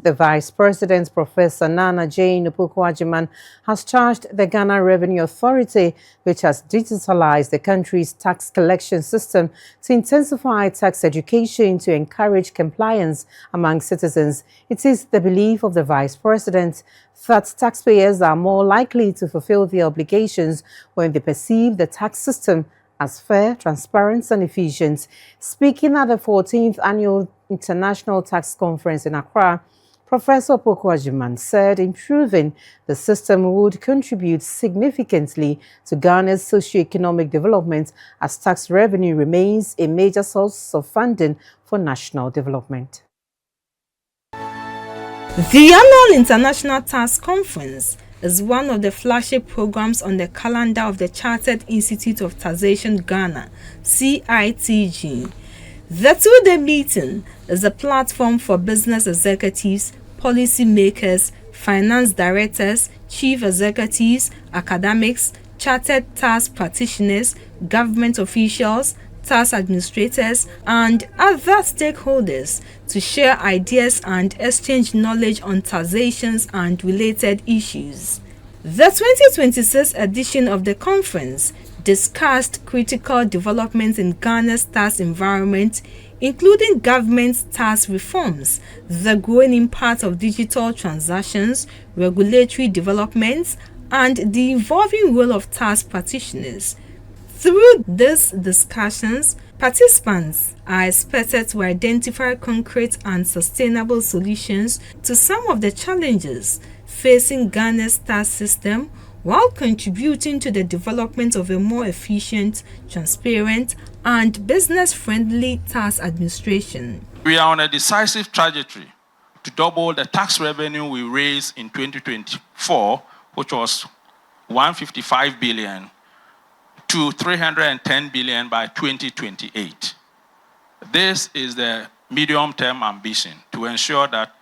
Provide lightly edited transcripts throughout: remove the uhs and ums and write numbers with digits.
The Vice President, Professor Nana Jane Opoku-Agyeman, has charged the Ghana Revenue Authority, which has digitalized the country's tax collection system, to intensify tax education to encourage compliance among citizens. It is the belief of the Vice President that taxpayers are more likely to fulfill their obligations when they perceive the tax system as fair, transparent, and efficient. Speaking at the 14th Annual International Tax Conference in Accra, Professor Opoku-Agyeman said improving the system would contribute significantly to Ghana's socio-economic development, as tax revenue remains a major source of funding for national development. The Annual International Tax Conference is one of the flagship programs on the calendar of the Chartered Institute of Taxation Ghana, CITG. The two-day meeting is a platform for business executives, policy makers, finance directors, chief executives, academics, chartered tax practitioners, government officials, tax administrators, and other stakeholders to share ideas and exchange knowledge on taxations and related issues. The 2026 edition of the conference discussed critical developments in Ghana's tax environment, including government tax reforms, the growing impact of digital transactions, regulatory developments, and the evolving role of tax practitioners. Through these discussions, participants are expected to identify concrete and sustainable solutions to some of the challenges facing Ghana's tax system, while contributing to the development of a more efficient, transparent, and business-friendly tax administration. We are on a decisive trajectory to double the tax revenue we raised in 2024, which was 155 billion, to 310 billion by 2028. This is the medium-term ambition to ensure that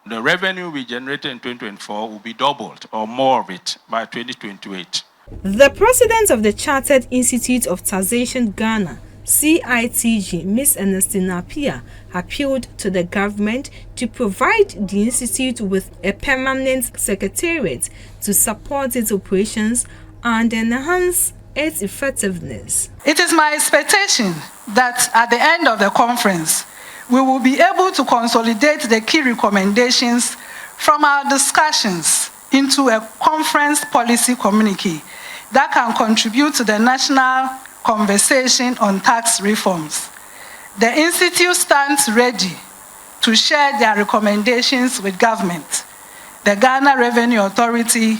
the revenue we generated in 2024 will be doubled or more of it by 2028. The president of the Chartered Institute of Taxation Ghana, CITG, Ms. Ernestina Appiah, appealed to the government to provide the institute with a permanent secretariat to support its operations and enhance its effectiveness. It is my expectation that at the end of the conference, we will be able to consolidate the key recommendations from our discussions into a conference policy communique that can contribute to the national conversation on tax reforms. The Institute stands ready to share their recommendations with government, the Ghana Revenue Authority,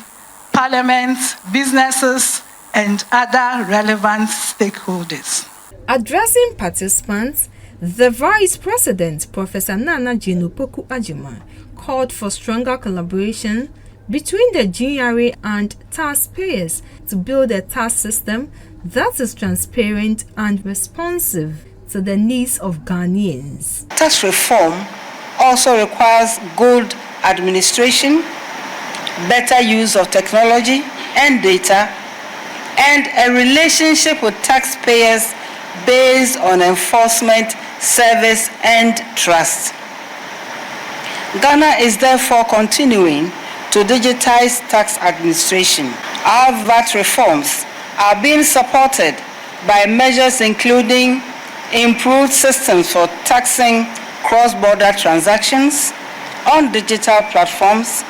Parliament, businesses, and other relevant stakeholders. Addressing participants, the Vice President, Professor Nana Jane Opoku-Agyeman, called for stronger collaboration between the GRA and taxpayers to build a tax system that is transparent and responsive to the needs of Ghanaians. Tax reform also requires good administration, better use of technology and data, and a relationship with taxpayers based on enforcement, service, and trust. Ghana is therefore continuing to digitize tax administration. Our VAT reforms are being supported by measures including improved systems for taxing cross-border transactions on digital platforms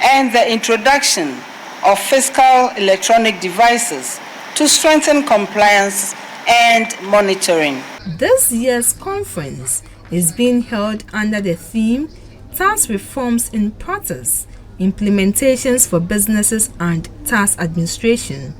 and the introduction of fiscal electronic devices to strengthen compliance and monitoring. This year's conference is being held under the theme Tax Reforms in Practice, Implementations for Businesses and Tax Administration,